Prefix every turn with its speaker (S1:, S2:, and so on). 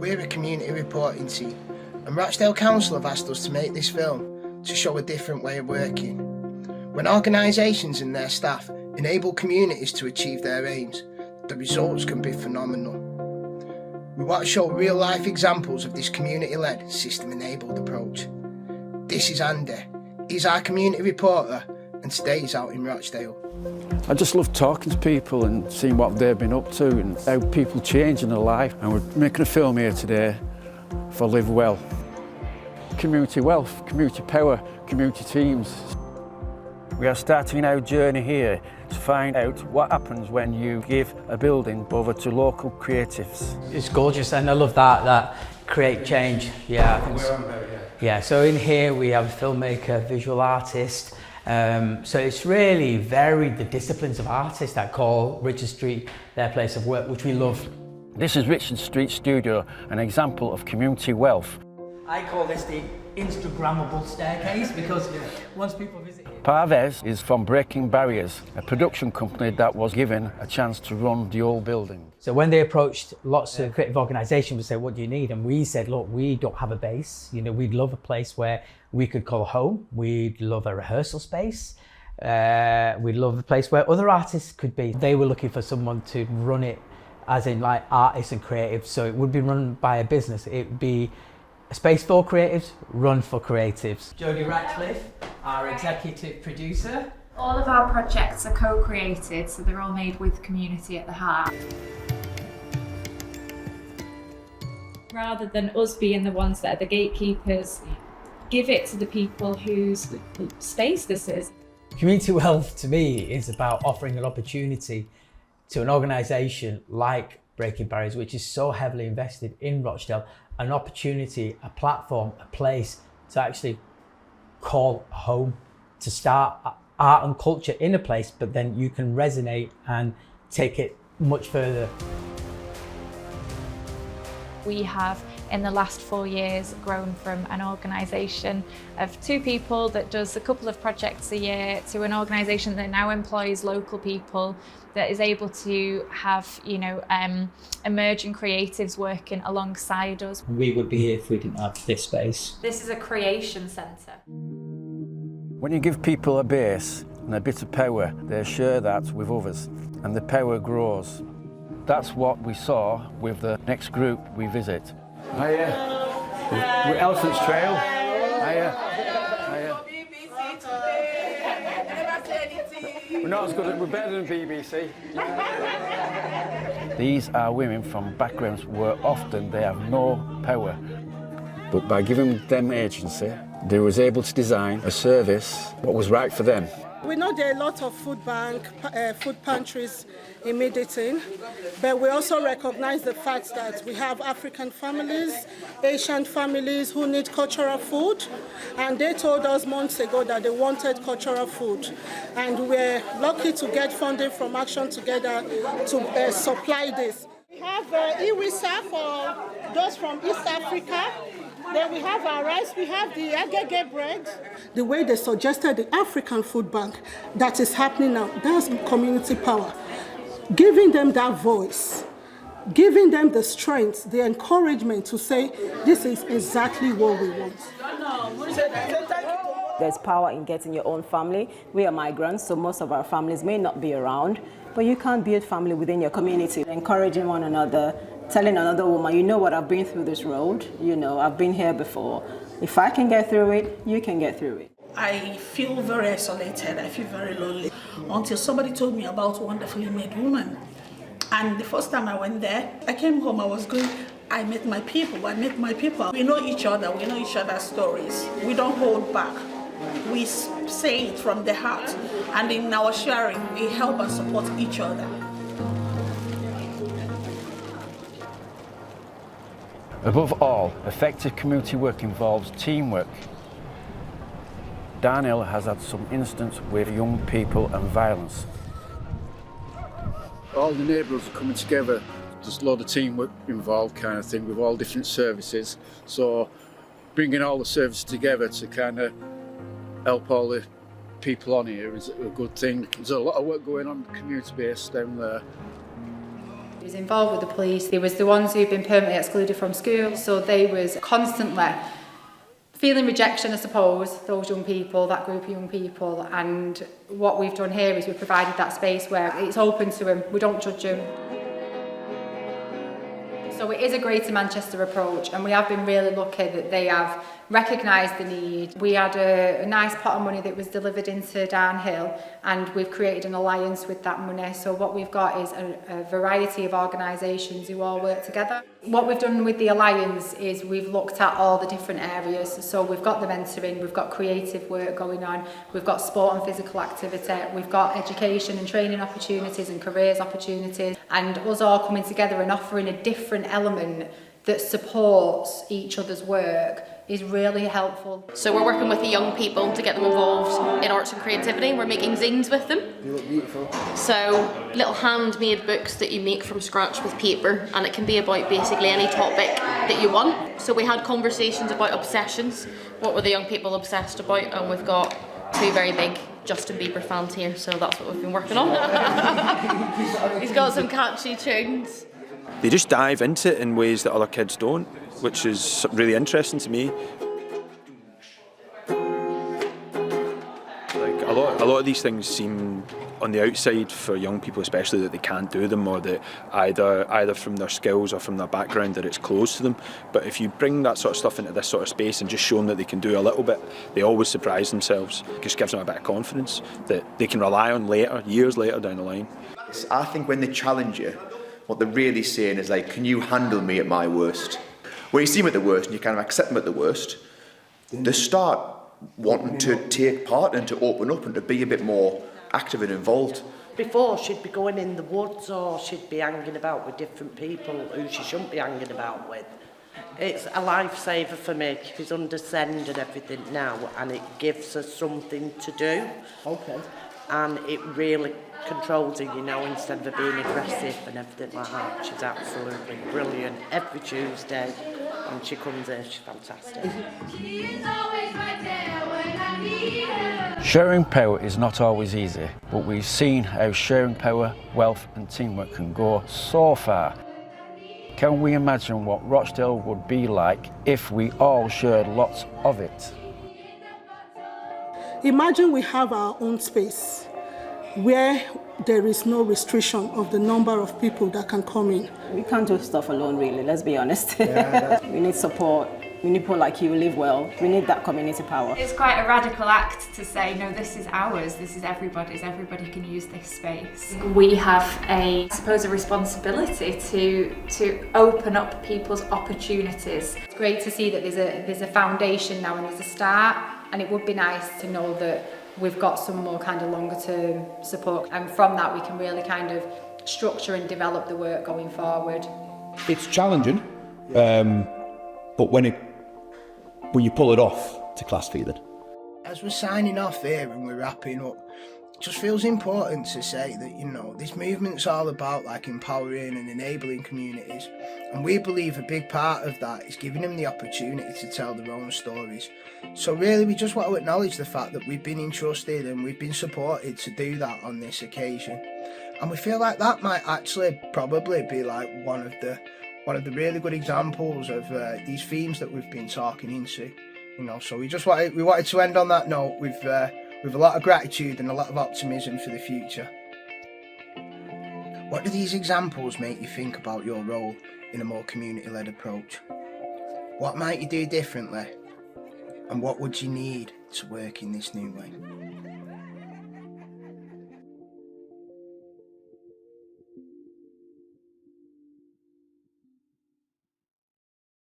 S1: We're a community reporting team, and Rochdale Council have asked us to make this film to show a different way of working. When organisations and their staff enable communities to achieve their aims, the results can be phenomenal. We want to show real-life examples of this community-led, system-enabled approach. This is Andy. He's our community reporter, and today he's out in Rochdale.
S2: I just love talking to people and seeing what they've been up to and how people change in their life. And we're making a film here today for Live Well. Community wealth, community power, community teams. We are starting our journey here to find out what happens when you give a building over to local creatives.
S3: It's gorgeous, and I love that create change. Yeah, I think yeah. So in here we have a filmmaker, visual artist. So it's really varied the disciplines of artists that call Richard Street their place of work, which we love.
S2: This is Richard Street Studio, an example of community wealth.
S3: I call this the Instagrammable staircase because once people visit here...
S2: Parvez is from Breaking Barriers, a production company that was given a chance to run the old building.
S3: So when they approached lots of creative organisations, we said, what do you need? And we said, look, we don't have a base. You know, we'd love a place where we could call home. We'd love a rehearsal space. We'd love a place where other artists could be. They were looking for someone to run it as in like artists and creatives. So it would be run by a business. It would be a space for creatives, run for creatives. Jodie Ratcliffe, our executive producer.
S4: All of our projects are co-created, so they're all made with community at the heart. Rather than us being the ones that are the gatekeepers, give it to the people whose space this is.
S3: Community wealth to me is about offering an opportunity to an organisation like Breaking Barriers, which is so heavily invested in Rochdale, an opportunity, a platform, a place to actually call home, to start art and culture in a place, but then you can resonate and take it much further.
S4: We have, in the last 4 years, grown from an organisation of 2 people that does a couple of projects a year to an organisation that now employs local people, that is able to have, you know, emerging creatives working alongside us.
S3: We would be here if we didn't have this space.
S4: This is a creation centre.
S2: When you give people a base and a bit of power, they share that with others, and the power grows. That's what we saw with the next group we visit. Hiya. We're Elephant's Trail. Hiya. We're not as good, we're better than BBC. These are women from backgrounds where often they have no power. But by giving them agency, they was able to design a service what was right for them.
S5: We know there are a lot of food pantries in Middleton, but we also recognize the fact that we have African families, Asian families who need cultural food, and they told us months ago that they wanted cultural food. And we're lucky to get funding from Action Together to supply this. We have Iwisa for those from East Africa. Then we have our rice, we have the agege bread. The way they suggested the African food bank that is happening now, that's community power. Giving them that voice, giving them the strength, the encouragement to say, this is exactly what we want.
S6: There's power in getting your own family. We are migrants, so most of our families may not be around, but you can't build family within your community. Encouraging one another, telling another woman, you know what, I've been through this road, you know, I've been here before. If I can get through it, you can get through it.
S7: I feel very isolated, I feel very lonely, until somebody told me about Wonderfully Made Woman. And the first time I went there, I came home, I met my people. We know each other, we know each other's stories. We don't hold back. We say it from the heart. And in our sharing, we help and support each other.
S2: Above all, effective community work involves teamwork. Darnell has had some instance with young people and violence. All the neighbourhoods are coming together. There's a lot of teamwork involved kind of thing with all different services. So bringing all the services together to kind of help all the people on here is a good thing. There's a lot of work going on community based down there.
S8: He was involved with the police. They was the ones who'd been permanently excluded from school, so they was constantly feeling rejection, I suppose, those young people, that group of young people. And what we've done here is we've provided that space where it's open to them. We don't judge them. So it is a Greater Manchester approach, and we have been really lucky that they have recognised the need. We had a nice pot of money that was delivered into Downhill, and we've created an alliance with that money. So what we've got is a variety of organisations who all work together. What we've done with the alliance is we've looked at all the different areas. So we've got the mentoring, we've got creative work going on, we've got sport and physical activity, we've got education and training opportunities and careers opportunities, and us all coming together and offering a different element that supports each other's work is really helpful.
S9: So we're working with the young people to get them involved in arts and creativity. We're making zines with them.
S1: You look beautiful.
S9: So little handmade books that you make from scratch with paper, and it can be about basically any topic that you want. So we had conversations about obsessions. What were the young people obsessed about? And we've got two very big Justin Bieber fans here, so that's what we've been working on. He's got some catchy tunes.
S10: They just dive into it in ways that other kids don't, which is really interesting to me. Like a lot of these things seem on the outside for young people especially that they can't do them, or that either from their skills or from their background that it's closed to them. But if you bring that sort of stuff into this sort of space and just show them that they can do a little bit, they always surprise themselves. It just gives them a bit of confidence that they can rely on later, years later down the line.
S11: I think when they challenge you, what they're really saying is like, can you handle me at my worst? Where you see them at the worst and you kind of accept them at the worst, they start wanting to take part and to open up and to be a bit more active and involved.
S12: Before, she'd be going in the woods or she'd be hanging about with different people who she shouldn't be hanging about with. It's a lifesaver for me. She's under send and everything now, and it gives her something to do. Okay. And it really controls her, you know, instead of her being aggressive and everything like that. She's absolutely brilliant. Every Tuesday when she comes here, she's fantastic.
S2: Sharing power is not always easy, but we've seen how sharing power, wealth and teamwork can go so far. Can we imagine what Rochdale would be like if we all shared lots of it?
S5: Imagine we have our own space where there is no restriction of the number of people that can come in.
S6: We can't do stuff alone, really, let's be honest. We need support. We need people like you who live well. We need that community power.
S4: It's quite a radical act to say, no, this is ours, this is everybody's, everybody can use this space. We have I suppose, a responsibility to open up people's opportunities.
S8: It's great to see that there's a foundation now and there's a start, and it would be nice to know that we've got some more kind of longer term support, and from that we can really kind of structure and develop the work going forward.
S13: It's challenging, but when you pull it off, it's a class feeling.
S1: As we're signing off here and we're wrapping up, it just feels important to say that, you know, this movement's all about like empowering and enabling communities, and we believe a big part of that is giving them the opportunity to tell their own stories. So really we just want to acknowledge the fact that we've been entrusted and we've been supported to do that on this occasion, and we feel like that might actually probably be like one of the really good examples of these themes that we've been talking into, you know. So we wanted to end on that note with a lot of gratitude and a lot of optimism for the future. What do these examples make you think about your role in a more community-led approach? What might you do differently? And what would you need to work in this new way?